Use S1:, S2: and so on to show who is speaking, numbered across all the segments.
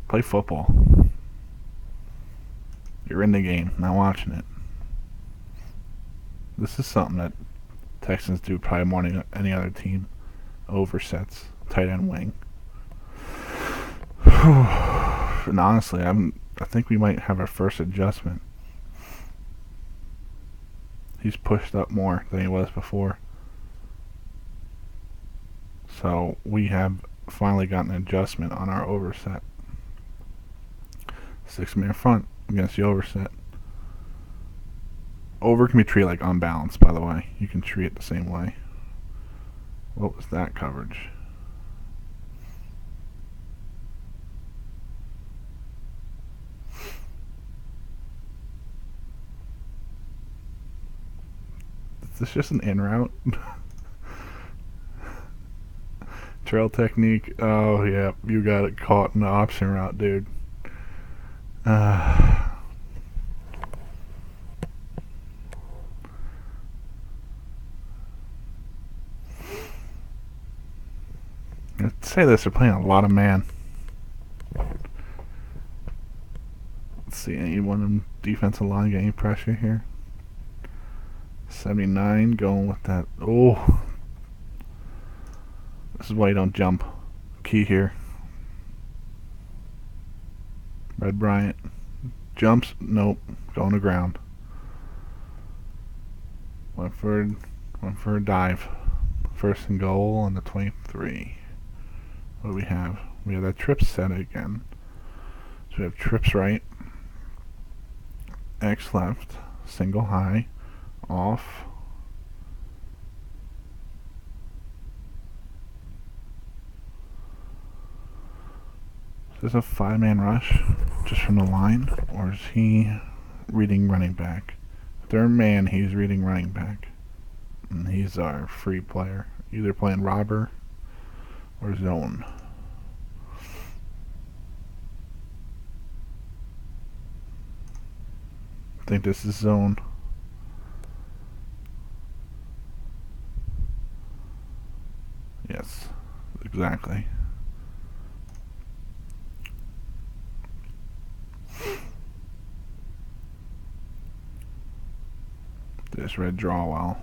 S1: Play football. You're in the game, not watching it. This is something that Texans do probably more than any other team. Oversets, tight end wing. And honestly, I think we might have our first adjustment. He's pushed up more than he was before. So we have finally gotten an adjustment on our overset. 6-man front against the overset. Over can be treated like unbalanced, by the way. You can treat it the same way. What was that coverage? Is this just an in route? Trail technique. Oh, yeah. You got it caught in the option route, dude. Let's say this. They're playing a lot of man. Let's see. Anyone in defensive line getting pressure here? 79 going with that. Oh. This is why you don't jump. Key here. Red Bryant. Jumps. Nope. Going to ground. Went for a dive. First and goal on the 23. What do we have? We have that trips set again. So we have trips right. X left. Single high. Off. Is this a 5-man rush just from the line, or is he reading running back? Third man, he's reading running back. And he's our free player, either playing robber or zone. I think this is zone. Yes, exactly. This read draw well.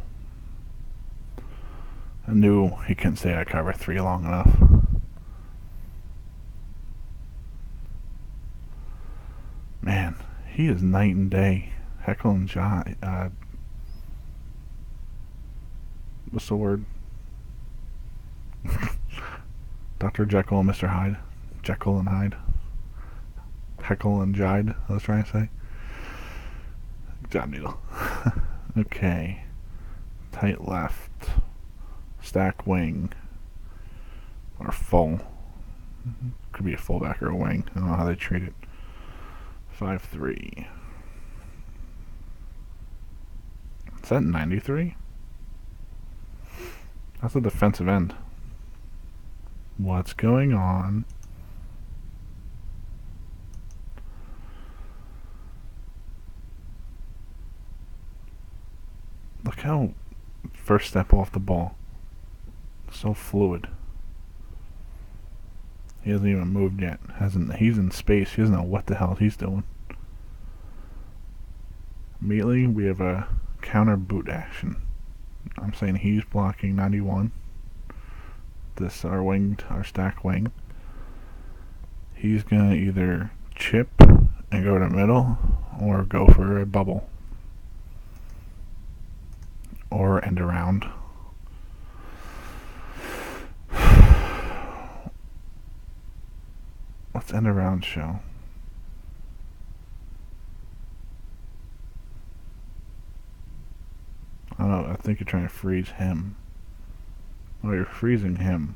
S1: I knew he couldn't stay at cover 3 long enough. Man, he is night and day. Heckle and Jive. What's the word? Dr. Jekyll and Mr. Hyde. Jekyll and Hyde. Heckle and Jide, I was trying to say. Good job, Needle. Okay. Tight left. Stack wing. Or full. Could be a fullback or a wing. I don't know how they treat it. 5-3. Is that 93? That's a defensive end. What's going on? Look how first step off the ball. So fluid. He hasn't even moved yet. He's in space. He doesn't know what the hell he's doing. Immediately we have a counter boot action. I'm saying he's blocking 91. This our stack wing. He's gonna either chip and go to the middle or go for a bubble. Or end around. Let's end around show. I don't know, I think you're trying to freeze him. Oh, you're freezing him.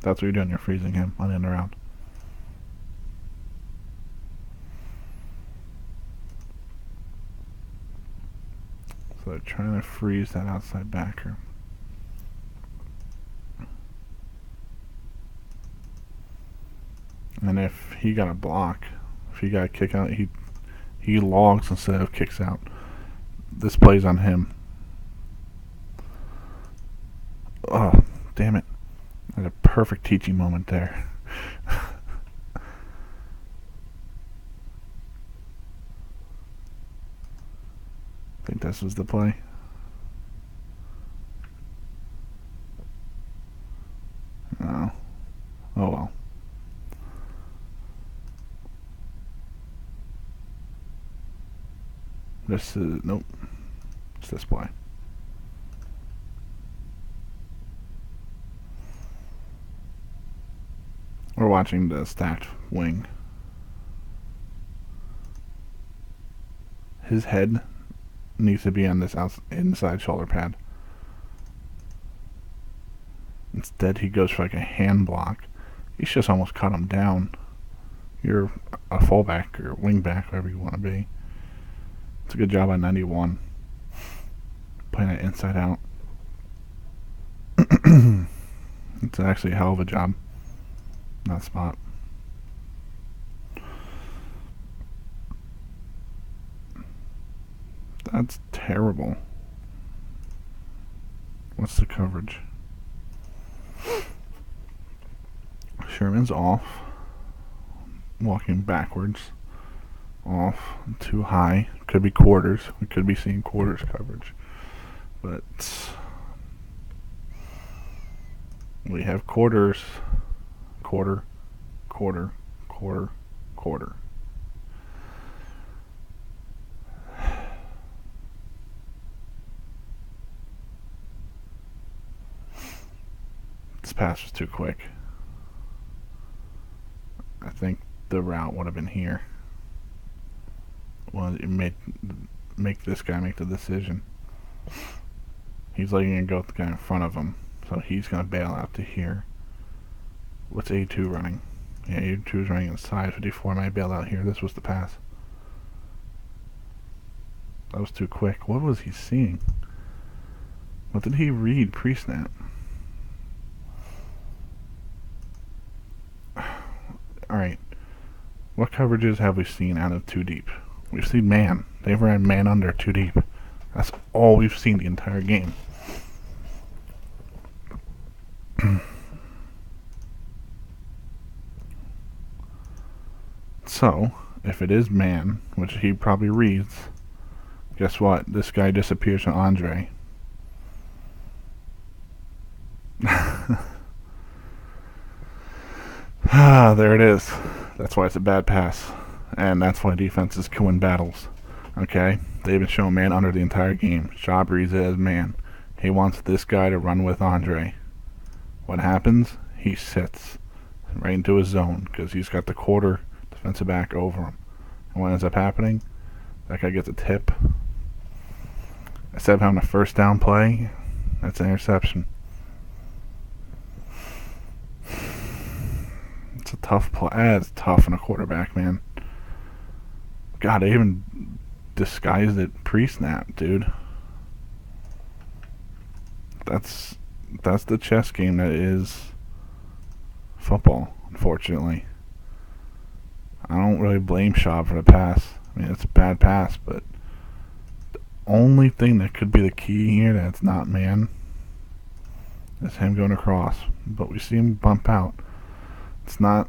S1: That's what you're doing, you're freezing him on end around. So they're trying to freeze that outside backer. And if he got a block, if he got a kick out, he logs instead of kicks out. This plays on him. Oh, damn it. That's a perfect teaching moment there. I think this was the play. No. Oh well. This is, nope. It's this play. We're watching the stacked wing. His head needs to be on this inside shoulder pad. Instead, he goes for like a hand block. He's just almost cut him down. You're a fullback or wing back, whatever you want to be. It's a good job on 91. Playing it inside out. It's actually a hell of a job. That spot. That's terrible. What's the coverage? Sherman's off. Walking backwards. Off. Too high. Could be quarters. We could be seeing quarters coverage. But we have quarters. Quarter. Quarter. Quarter. Quarter. This pass was too quick. I think the route would have been here. Well, it make this guy make the decision. He's letting it go with the guy in front of him, so he's going to bail out to here. What's A2 running? Yeah, A2 is running inside. 54 might bail out here. This was the pass. That was too quick. What was he seeing? What did he read pre-snap? Alright. What coverages have we seen out of 2 deep? We've seen man. They've ran man under 2 deep. That's all we've seen the entire game. So, if it is man, which he probably reads, guess what? This guy disappears from Andre. There it is. That's why it's a bad pass. And that's why defenses can win battles. Okay? They've been showing man under the entire game. Schaub reads it as man. He wants this guy to run with Andre. What happens? He sits right into his zone because he's got the quarter defensive back over him. And what ends up happening? That guy gets a tip. Instead of having a first down play, that's an interception. It's a tough play. It's tough on a quarterback, man. God, they even disguised it pre-snap, dude. That's the chess game that is football, unfortunately. I don't really blame Schaub for the pass. I mean, it's a bad pass, but the only thing that could be the key here that's not man is him going across. But we see him bump out. It's not...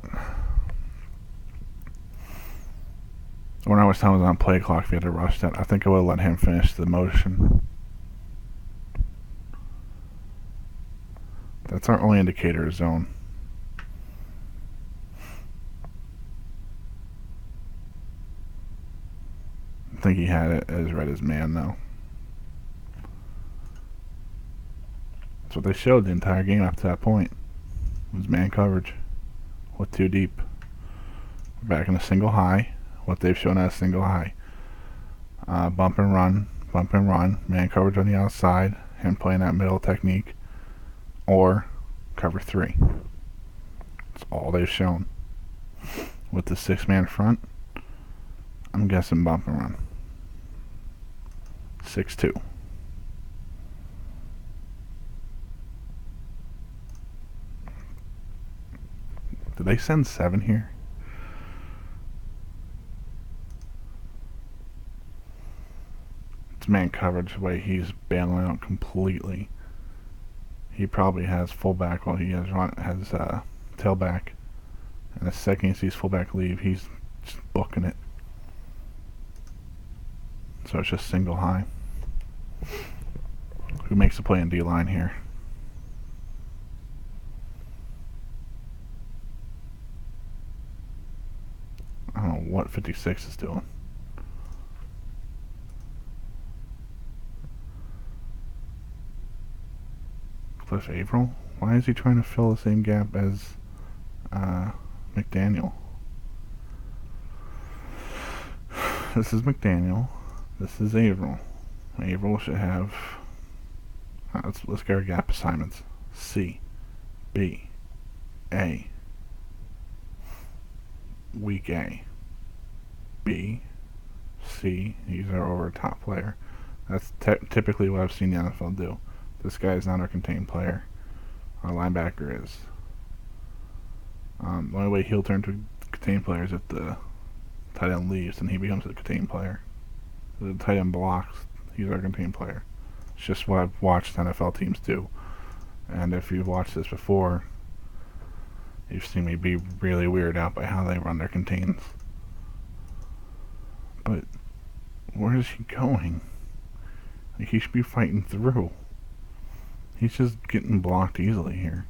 S1: When I was telling him on play clock if he had to rush that, I think I would have let him finish the motion. That's our only indicator of zone. I think he had it as red as man, though. That's what they showed the entire game up to that point. It was man coverage with 2 deep. We're back in a single high. What they've shown as single high. Bump and run, man coverage on the outside, him playing that middle technique, or cover 3. That's all they've shown. With the 6-man front, I'm guessing bump and run. 6-2. Did they send 7 here? It's man coverage the way he's bailing out completely. He probably has fullback while he has tailback. And the second he sees fullback leave, he's just booking it. So it's just single high. Who makes the play in D-line here? I don't know what 56 is doing. Cliff Averill? Why is he trying to fill the same gap as McDaniel? This is McDaniel. This is Averill. Averill should have... let's get our gap assignments. C, B, A. Weak A. B, C. He's our over top player. That's typically what I've seen the NFL do. This guy is not our contained player. Our linebacker is. The only way he'll turn to a contained player is if the tight end leaves and he becomes a contained player. The tight end blocks, he's our contained player. It's just what I've watched NFL teams do. And if you've watched this before, you've seen me be really weirded out by how they run their contains. But where is he going? Like, he should be fighting through. He's just getting blocked easily here.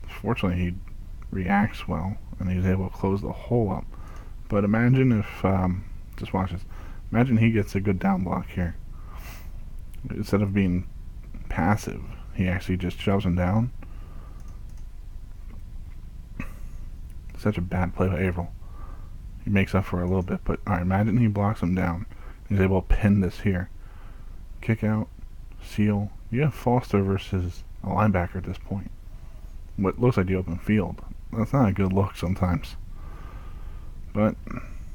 S1: Fortunately, he reacts well, and he's able to close the hole up. But imagine if, just watch this. Imagine he gets a good down block here. Instead of being passive, he actually just shoves him down. Such a bad play by Averill. He makes up for it a little bit, but alright, imagine he blocks him down. He's able to pin this here. Kick out, seal. You have Foster versus a linebacker at this point. What looks like the open field. That's not a good look sometimes. But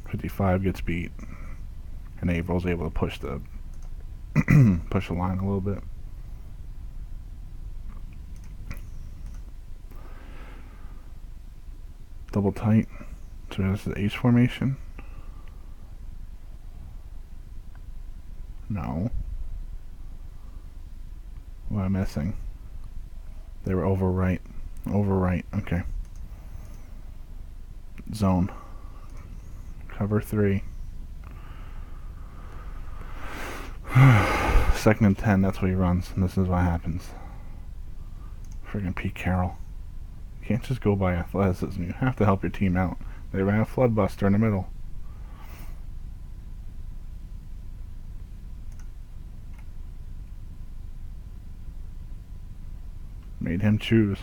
S1: 55 gets beat, and Averill's able to push the push the line a little bit. Double tight. So this is H formation. No. What am I missing? They were over right. Over right. Okay. Zone. Cover 3. Second and 10. That's what he runs, and this is what happens. Friggin' Pete Carroll. You can't just go by athleticism. You have to help your team out. They ran a flood buster in the middle. Made him choose.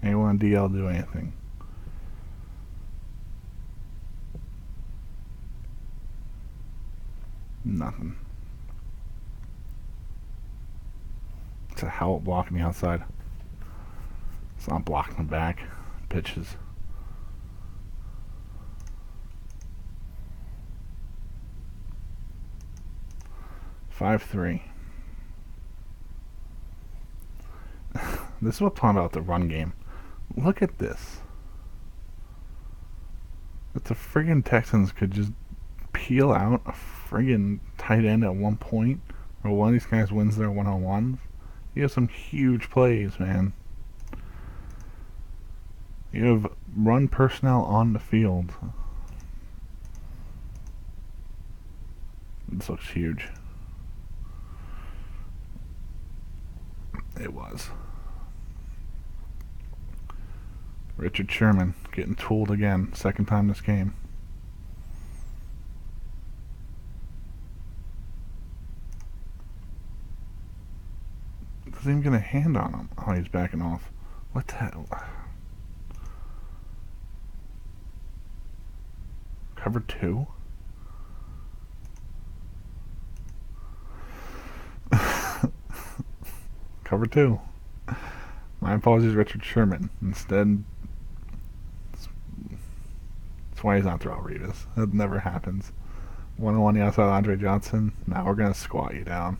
S1: Anyone on DL do anything? Nothing. It's a Howell blocking the outside. It's not blocking the back. Pitches. Five, 3. This is what I'm talking about the run game. Look at this. If the friggin' Texans could just peel out a friggin' tight end at one point, or one of these guys wins their one-on-ones, you have some huge plays, man. You have run personnel on the field. This looks huge. It was. Richard Sherman getting tooled again. Second time this game. Doesn't even get a hand on him. Oh, he's backing off. What the hell? Cover 2? Cover 2. My apologies, Richard Sherman. Instead, that's why he's not Darrelle Revis. That never happens. 1-on-1 the outside Andre Johnson. Now we're going to squat you down.